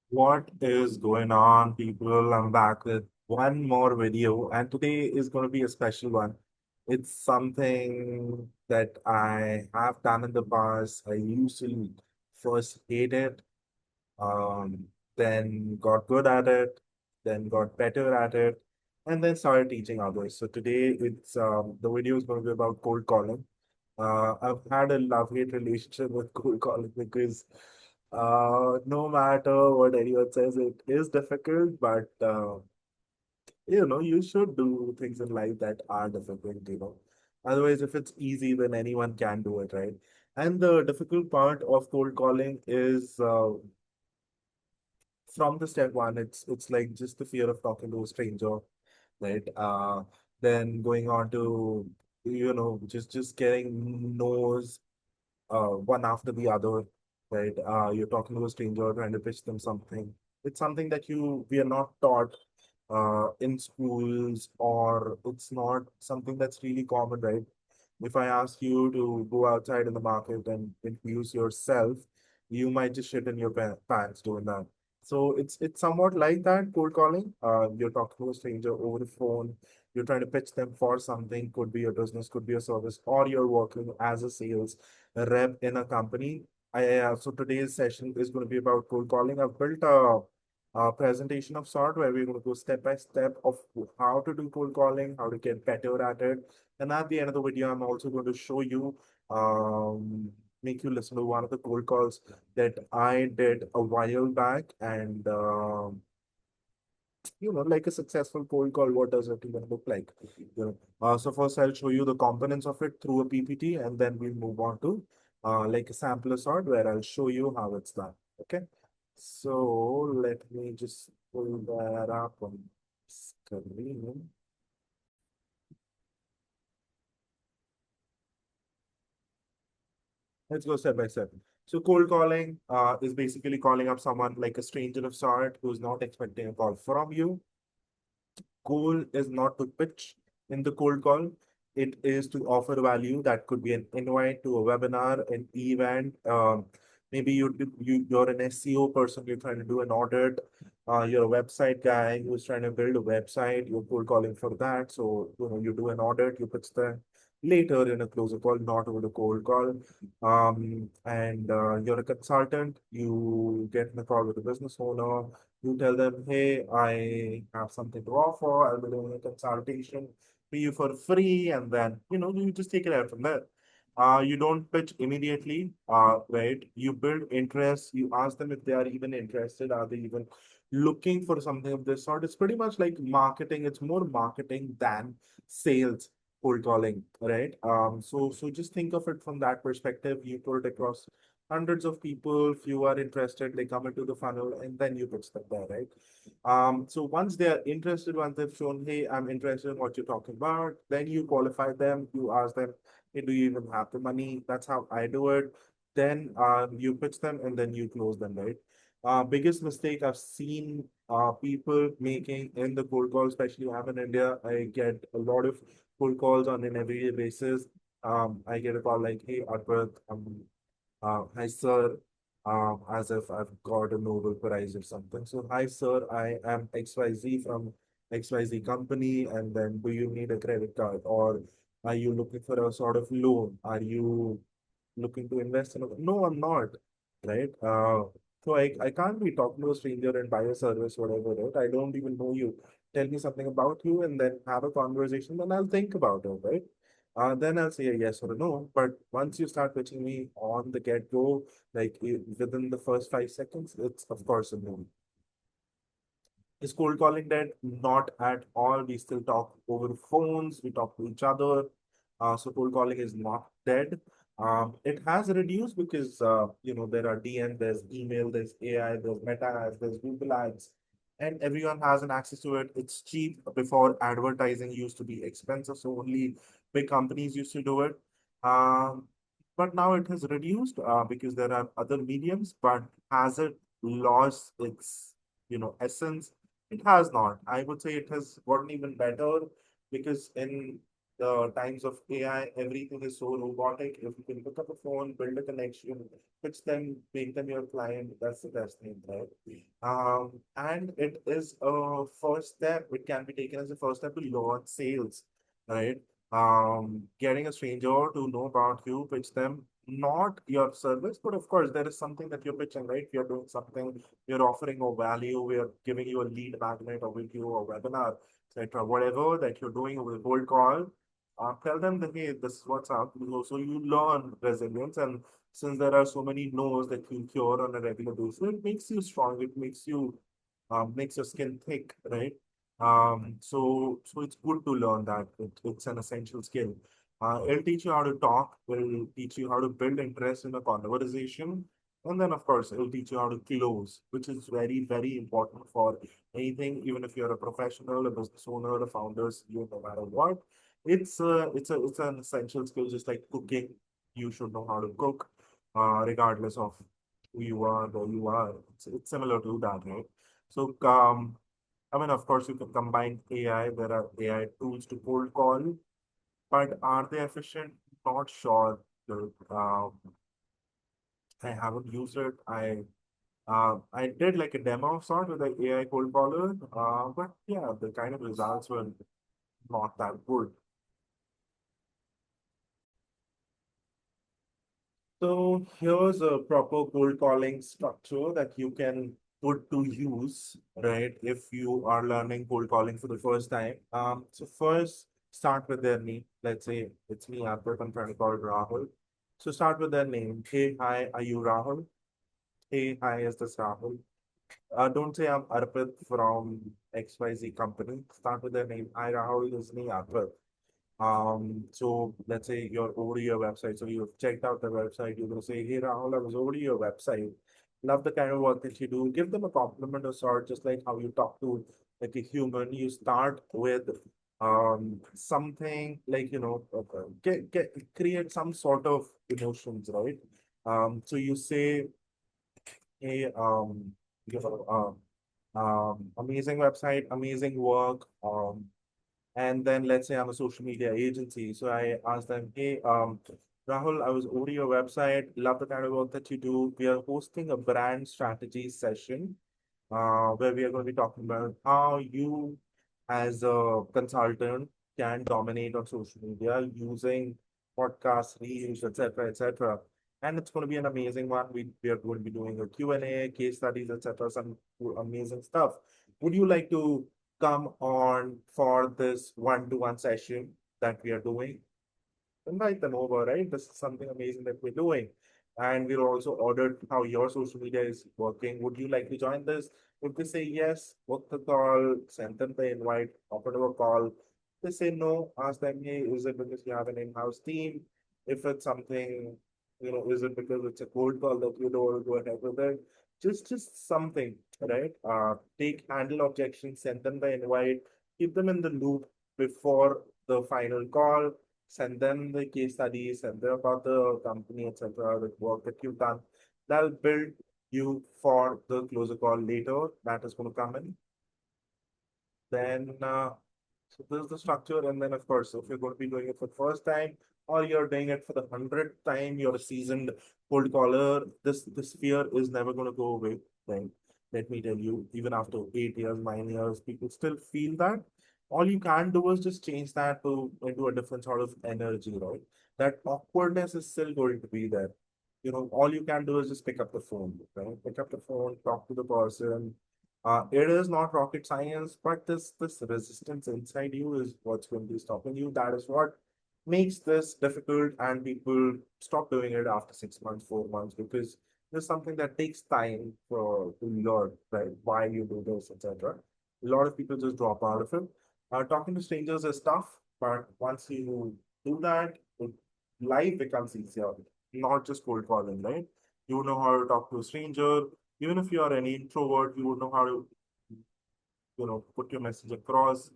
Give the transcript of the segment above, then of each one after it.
What is going on, people? I'm back with one more video, and today is going to be a special one. It's something that I have done in the past. I used to first hate it, um, then got good at it, then got better at it, and then started teaching others. So today, it's the video is going to be about cold calling. I've had a love-hate relationship with cold calling because no matter what anyone says, it is difficult, but you should do things in life that are difficult. Otherwise, if it's easy, then anyone can do it, right? And the difficult part of cold calling is from the step one, it's like just the fear of talking to a stranger, right? Then going on to just getting no's one after the other, right? You're talking to a stranger, trying to pitch them something. It's something that we are not taught in schools, or it's not something that's really common, right? If I ask you to go outside in the market and introduce yourself, you might just shit in your pants doing that. So it's somewhat like that, cold calling. You're talking to a stranger over the phone. You're trying to pitch them for something. Could be a business, could be a service, or you're working as a sales rep in a company. So today's session is going to be about cold calling. I've built a presentation of sort where we're going to go step by step of how to do cold calling, how to get better at it, and at the end of the video, I'm also going to show you, um, make you listen to one of the cold calls that I did a while back. And, like a successful cold call, what does it even look like? So first I'll show you the components of it through a PPT, and then we'll move on to like a sampler sort where I'll show you how it's done. Okay. So let me just pull that up on screen. Let's go step by step. So cold calling is basically calling up someone like a stranger of sort who's not expecting a call from you. Goal is not to pitch in the cold call. It is to offer value. That could be an invite to a webinar, an event. Maybe you're an SEO person. You're trying to do an audit. You're a website guy who's trying to build a website. You're cold calling for that. So you do an audit. You pitch the later in a closer call, not over the cold call. And you're a consultant. You get in a call with a business owner. You tell them, hey, I have something to offer. I'll be doing a consultation for you for free. And then, you just take it out from there. You don't pitch immediately, right? You build interest. You ask them if they are even interested. Are they even looking for something of this sort? It's pretty much like marketing. It's more marketing than sales, cold calling, right? So just think of it from that perspective. You put it across hundreds of people. Few are interested, they come into the funnel, and then you pitch them there, right? So once they are interested, once they've shown, hey, I'm interested in what you're talking about, then you qualify them. You ask them, hey, do you even have the money? That's how I do it. Then you pitch them, and then you close them, right? Biggest mistake I've seen people making in the cold call, especially I'm in India. I get a lot of cold calls on an everyday basis. I get a call like, hey, Arpit, hi, sir. As if I've got a Nobel Prize or something. So, hi, sir. I am XYZ from XYZ company. And then, do you need a credit card, or are you looking for a sort of loan? Are you looking to invest in a? No, I'm not. Right. So I can't be talking to a stranger and buy a service, whatever, right? I don't even know you. Tell me something about you and then have a conversation, then I'll think about it, right? Then I'll say a yes or a no. But once you start pitching me on the get-go, like within the first 5 seconds, it's of course a no. Is cold calling dead? Not at all. We still talk over phones. We talk to each other. So cold calling is not dead. It has reduced because there are DM, there's email, there's AI, there's Meta ads, there's Google ads, and everyone has an access to it. It's cheap. Before, advertising used to be expensive, so only big companies used to do it. Um, but now it has reduced because there are other mediums. But has it lost its essence? It has not. I would say it has gotten even better because in the times of AI, everything is so robotic. If you can pick up a phone, build a connection, pitch them, make them your client, that's the best thing, right? And it is a first step. It can be taken as a first step to launch sales, right? Getting a stranger to know about you, pitch them not your service, but of course there is something that you're pitching, right? You're doing something, you're offering a value, we're giving you a lead magnet or with you a webinar, etc. Whatever that you're doing with a cold call, tell them that hey, this is what's up. So you learn resilience, and since there are so many no's that you hear on a regular basis, it makes you strong. It makes your skin thick, right? So it's good to learn that. It's an essential skill. It'll teach you how to talk. It'll teach you how to build interest in a conversation. And then, of course, it'll teach you how to close, which is very, very important for anything, even if you're a professional, a business owner, a founder, CEO, no matter what. It's an essential skill, just like cooking. You should know how to cook, regardless of who you are, where you are. It's similar to that, right? So, I mean, of course, you can combine AI. There are AI tools to cold call, but are they efficient? Not sure. Dude. I haven't used it. I did like a demo of sort with the AI cold caller, but yeah, the kind of results were not that good. So here's a proper cold calling structure that you can put to use, right? If you are learning cold calling for the first time. So first start with their name. Let's say it's me, Arpit. I'm trying to call Rahul. So start with their name. Hey, hi, are you Rahul? Hey, hi, is this Rahul? Don't say I'm Arpit from XYZ company. Start with their name. Hi, Rahul, this is me, Arpit. So let's say you're over to your website. So you've checked out the website. You're going to say, hey, Rahul, I was over to your website. Love the kind of work that you do. Give them a compliment of sort, just like how you talk to like a human. You start with something like, create some sort of emotions, right? So you say, hey, you know, amazing website, amazing work. And then let's say I'm a social media agency. So I asked them, hey, Rahul, I was over your website, love the kind of work that you do. We are hosting a brand strategy session where we are going to be talking about how you, as a consultant, can dominate on social media using podcasts, reels, etc., etc. And it's going to be an amazing one. We are going to be doing a Q&A, case studies, etc., some amazing stuff. Would you like to come on for this one-to-one session that we are doing? Invite them over, right? This is something amazing that we're doing. And we'll also order how your social media is working. Would you like to join this? If they say yes, book the call, send them the invite, offer them a call. If they say no, ask them, hey, is it because you have an in-house team? If it's something, is it because it's a cold call that you don't want to go ahead with it? Just something, right? Take handle objections, send them the invite, keep them in the loop before the final call, send them the case studies, send them about the company, etc., the work that you've done. That'll build you for the closer call later that is going to come in. Then, so this is the structure. And then, of course, if you're going to be doing it for the first time or you're doing it for the 100th time, you're a seasoned cold caller, this fear is never going to go away. Then, let me tell you, even after 8 years, 9 years, people still feel that. All you can do is just change that to into a different sort of energy, right? That awkwardness is still going to be there. All you can do is just pick up the phone, right? Pick up the phone, talk to the person, it is not rocket science, but this resistance inside you is what's going to be stopping you. That is what makes this difficult, and people stop doing it after 6 months, 4 months, because there's something that takes time for to learn, right? Why you do this, etc. A lot of people just drop out of it. Talking to strangers is tough, but once you do that, life becomes easier. Not just cold calling, right? You know how to talk to a stranger, even if you are an introvert, you would know how to, put your message across.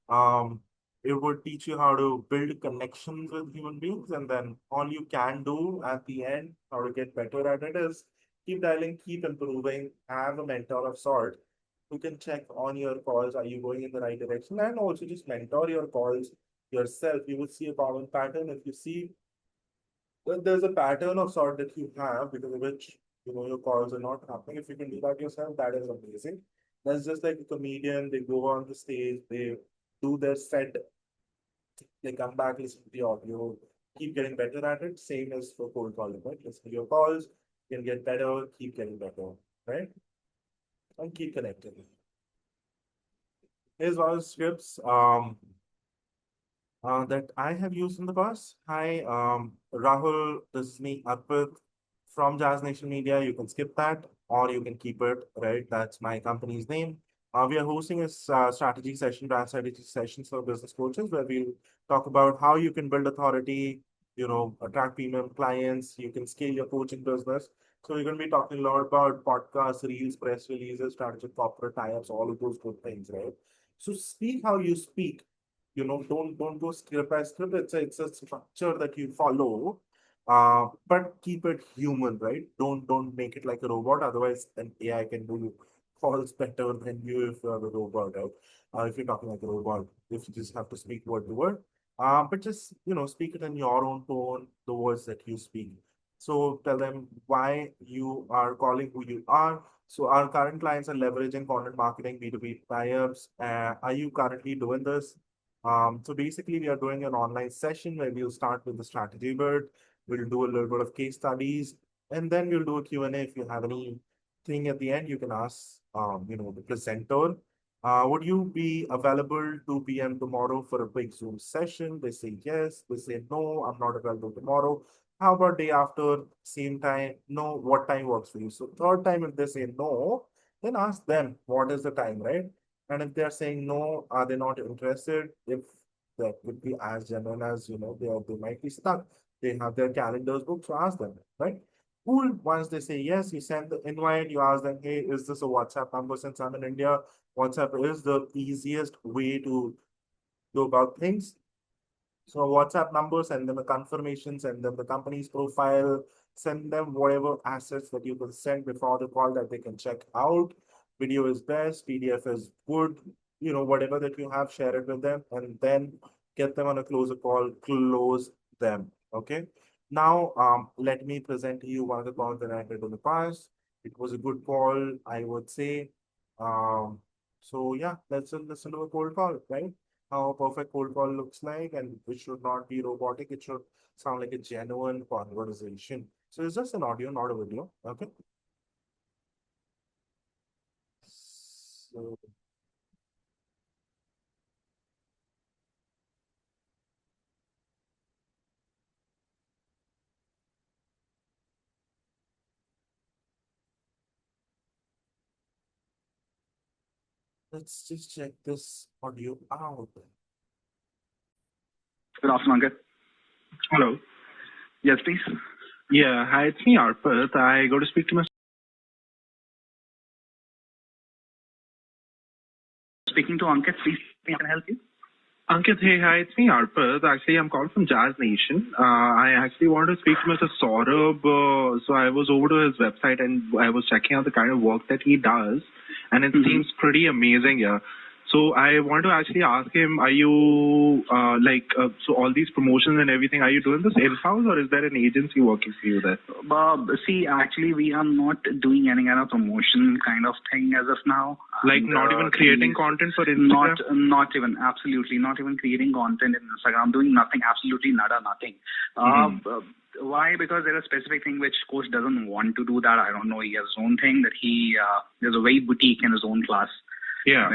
Um, it would teach you how to build connections with human beings, and then all you can do at the end, how to get better at it, is keep dialing, keep improving, have a mentor of sort who can check on your calls. Are you going in the right direction? And also just mentor your calls. yourself, you will see a common pattern. If you see that there's a pattern of sort that you have because of which your calls are not happening. If you can do that yourself, that is amazing. That's just like a comedian. They go on the stage, they do their set, they come back, listen to the audio, keep getting better at it. Same as for cold calling, right? Listen to your calls, you can get better, keep getting better, right? And keep connecting. Here's one of the scripts that I have used in the past. Hi, Rahul, this is me, Arpit from Jazz Nation Media. You can skip that or you can keep it, right? That's my company's name. We are hosting a strategy session, brand strategy sessions for business coaches where we'll talk about how you can build authority, attract premium clients, you can scale your coaching business. So we're going to be talking a lot about podcasts, reels, press releases, strategic corporate tie-ups, all of those good things, right? So speak how you speak. Don't go script by script. It's a structure that you follow, but keep it human, right? Don't make it like a robot. Otherwise, an AI can do calls better than you if you're a robot, right? If you're talking like a robot, if you just have to speak word to word, but just speak it in your own tone, the words that you speak. So tell them why you are calling who you are. So our current clients are leveraging content marketing, B2B tie-ups. Are you currently doing this? So basically, we are doing an online session where we'll start with the strategy bit. We'll do a little bit of case studies, and then we'll do a Q&A. If you have anything at the end, you can ask, the presenter. Would you be available 2 p.m. tomorrow for a quick Zoom session? They say yes. They say no, I'm not available tomorrow. How about day after, same time? No, what time works for you? So third time, if they say no, then ask them what is the time, right? And if they're saying no, are they not interested? If that would be as genuine as they might be stuck. They have their calendars booked, so ask them, right? Cool. Once they say yes, you send the invite, you ask them, hey, is this a WhatsApp number? Since I'm in India, WhatsApp is the easiest way to go about things. So WhatsApp number, send them a confirmation, send them the company's profile, send them whatever assets that you can send before the call that they can check out. Video is best, PDF is good, whatever that you have, share it with them, and then get them on a closer call, close them. Okay. Now, let me present to you one of the calls that I did in the past. It was a good call, I would say. Um, so yeah, let's listen to a cold call, right? How a perfect cold call looks like, and it should not be robotic. It should sound like a genuine conversation. So it's just an audio, not a video. Okay. So let's just check this audio out. Good afternoon, Ankit. Hello. Yes, please. Yeah, hi, it's me, Arpit. I go to speak to Mr. Speaking to Ankit, please. I can help you. Ankit, hey, hi, it's me, Arpit. Actually, I'm calling from Jazz Nation. I actually want to speak to Mr. Saurabh. So I was over to his website and I was checking out the kind of work that he does, and it seems pretty amazing, yeah. So I want to actually ask him, are you so all these promotions and everything, are you doing this in-house or is there an agency working for you there? See, actually, we are not doing any kind of promotion kind of thing as of now. Like not even creating content for Instagram? Not even, absolutely, not even creating content in Instagram, doing nothing, absolutely nada, nothing. Why? Because there are specific thing which coach doesn't want to do that. I don't know. He has his own thing that there's a very boutique in his own class. Yeah.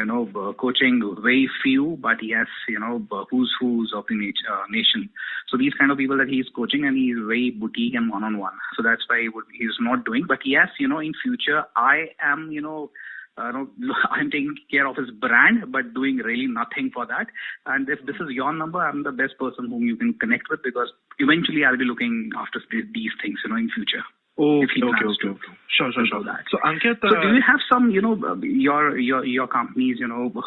Coaching very few, but yes, who's of the nation. So these kind of people that he's coaching, and he's very boutique and one-on-one. So that's why he's not doing. But yes, in future, I am, I'm taking care of his brand, but doing really nothing for that. And if this is your number, I'm the best person whom you can connect with, because eventually I'll be looking after these things, in future. If he Okay. plans to. Sure. do that. So Ankit, So do you have some, your company's,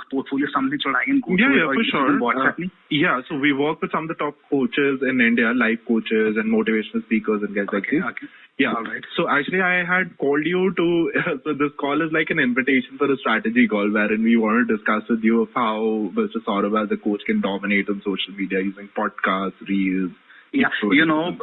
portfolio, something so I can go through it, or for you sure. can WhatsApp me? Yeah, so we work with some of the top coaches in India, life coaches and motivational speakers and guys like this. Okay. Yeah. All right. So actually, I had called you to. So this call is like an invitation for a strategy call, wherein we want to discuss with you of how Mr. Saurabh as a coach can dominate on social media using podcasts, reels. Yeah, influencers.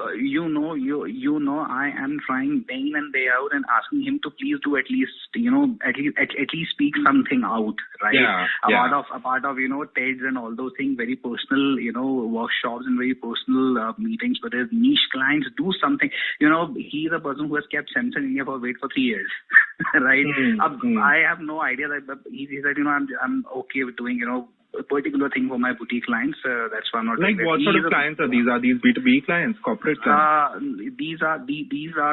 I am trying day in and day out and asking him to please do at least speak something out, right? Yeah. A part of TEDs and all those things, very personal, workshops and very personal meetings with his niche clients. Do something. He's a person who has kept Samsung India for 3 years, right? I have no idea that he said, I'm okay with doing, a particular thing for my boutique clients. That's why I'm not Like doing what that. sort of clients are these? Are these B2B clients, corporate clients? These are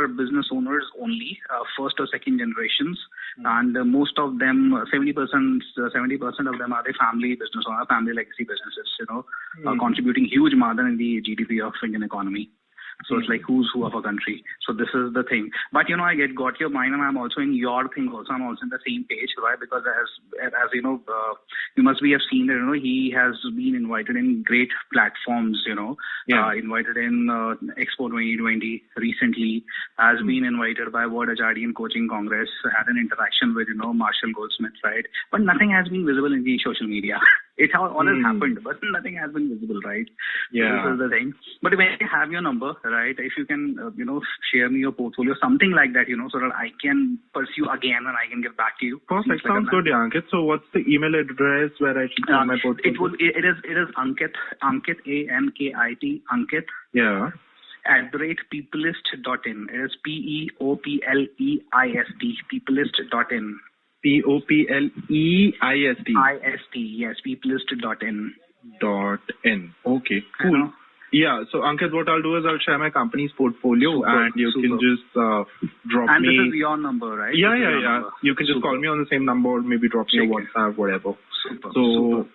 business owners only, first or second generations, and most of them, 70% of them are the family business owners, family legacy businesses. Contributing huge margin in the GDP of Indian economy. So it's like who's who of a country. So this is the thing. But I got your mind, and I'm also in your thing also. I'm also in the same page, right? Because as you must have seen that he has been invited in great platforms. Invited in Expo 2020 recently. Has been invited by World Ajadian Coaching Congress. Had an interaction with Marshall Goldsmith, right? But nothing has been visible in the social media. It all has happened, but nothing has been visible, right? Yeah. So this is the thing. But when I have your number, right, if you can, share me your portfolio, something like that, so that I can pursue again and I can get back to you. Perfect. Sounds good, Ankit. So what's the email address where I should send my portfolio? It is Ankit, ANKIT, Ankit. Yeah. @peopleist.in. It is PEOPLEIST, peopleist.in. POPLEIST. Yes, peopleist.in. .in. Okay, cool. Yeah, so Ankit, what I'll do is I'll share my company's portfolio and you can just drop and me. And this is your number, right? Yeah. You can just call me on the same number or maybe drop me a WhatsApp, whatever. Super.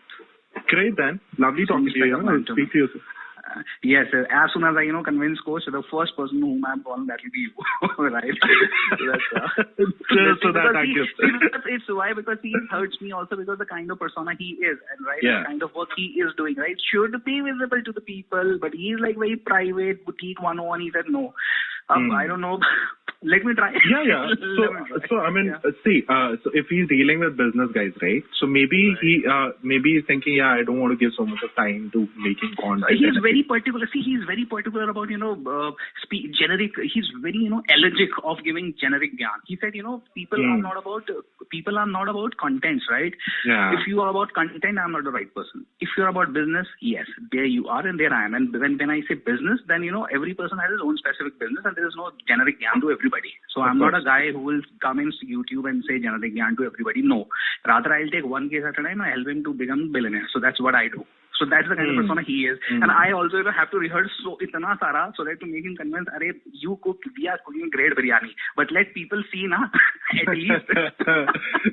Great then. Lovely talking to you. I'll speak to you soon. Yes, sir. As soon as I, convince coach, the first person whom I'm calling, that will be you, right? It's why, because he hurts me also because the kind of persona he is, and the kind of work he is doing, right? Should be visible to the people, but he's like very private, boutique 101. He said no. I don't know. Let me try. Yeah. So I mean, see, so if he's dealing with business guys, right? So maybe he's thinking, I don't want to give so much of time to making content. He's very particular. See, he's very particular about generic. He's very allergic of giving generic gyan. He said, people are not about contents, right? Yeah. If you are about content, I'm not the right person. If you're about business, yes, there you are, and there I am. And when I say business, then every person has his own specific business, and there is no generic gyan to everybody. So I'm not a guy who will come in YouTube and say generic gyan to everybody. No. Rather, I'll take one case at a time and help him to become a billionaire. So that's what I do. So that's the kind of persona he is. And I also have to rehearse itna sara so that to make him convinced, you cook, we are cooking great biryani. But let people see, na, at least.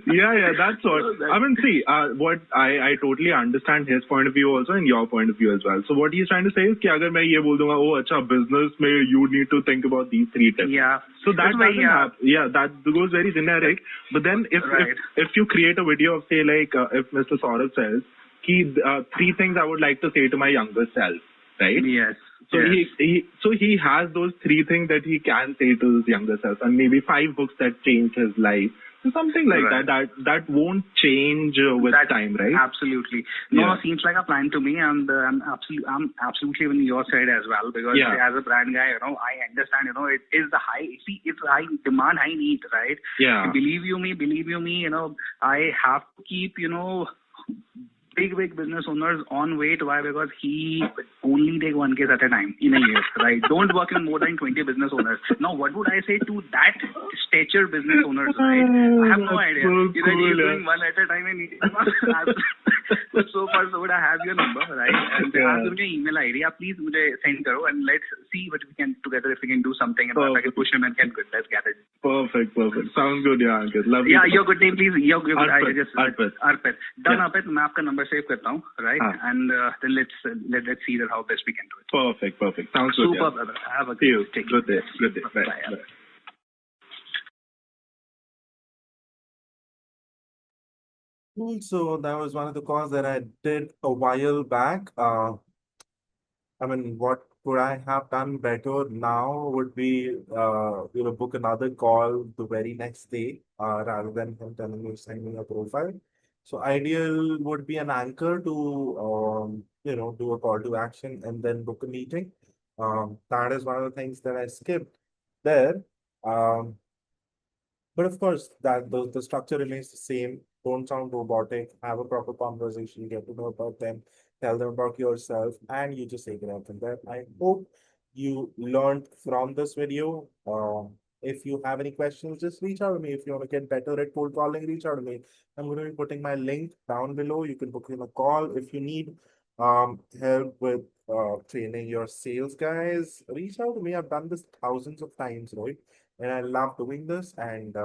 Yeah, that's what. I mean, see, what I totally understand his point of view also and your point of view as well. So what he's trying to say is, if I say, business, you need to think about these 3 tips. Yeah. So that doesn't happen. Yeah, that goes very generic. But then if you create a video of, say, like, if Mr. Saurabh says, 3 things I would like to say to my younger self, right? Yes. So he has those 3 things that he can say to his younger self, and maybe 5 books that changed his life. So something like that won't change with time, right? Absolutely. No, seems like a plan to me, and I'm absolutely on your side as well, because as a brand guy, I understand, it is the it's high demand, high need, right? Yeah. Believe you me, I have to keep, big business owners on wait. Why? Because he only take 1 case at a time in a year, right? Don't work in more than 20 business owners. Now, what would I say to that stature business owners, right? I have no idea. So He's doing 1 at a time, and so far so good. I have your number, right? And I have your email ID. Please send karo, and let's see what we can together, if we can do something, and if I can push him and can good. Let's get it. Perfect. Sounds good, Ankit. Lovely. Yeah, your good name, please. Your good. Arpit. Done, Arpit. मैं आपका number save करता हूँ, right? And then let's see that how best we can do it. Perfect. Sounds good. Super, brother. Have a good day. Bye. Cool. So that was one of the calls that I did a while back. I mean, what could I have done better now would be, book another call the very next day, rather than him telling me, send me a profile. So ideal would be an anchor to, do a call to action and then book a meeting. That is one of the things that I skipped there. Um, but of course, that the structure remains the same. Don't sound robotic. Have a proper conversation. Get to know about them. Tell them about yourself, and you just take it out from there. I hope you learned from this video. If you have any questions, just reach out to me. If you want to get better at cold calling, reach out to me. I'm going to be putting my link down below. You can book in a call if you need help with training your sales guys. Reach out to me. I've done this thousands of times, right? And I love doing this. And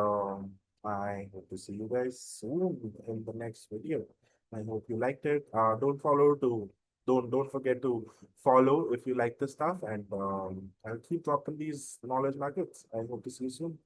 I hope to see you guys soon in the next video. I hope you liked it. Don't forget to follow if you like this stuff. And I'll keep dropping these knowledge nuggets. I hope to see you soon.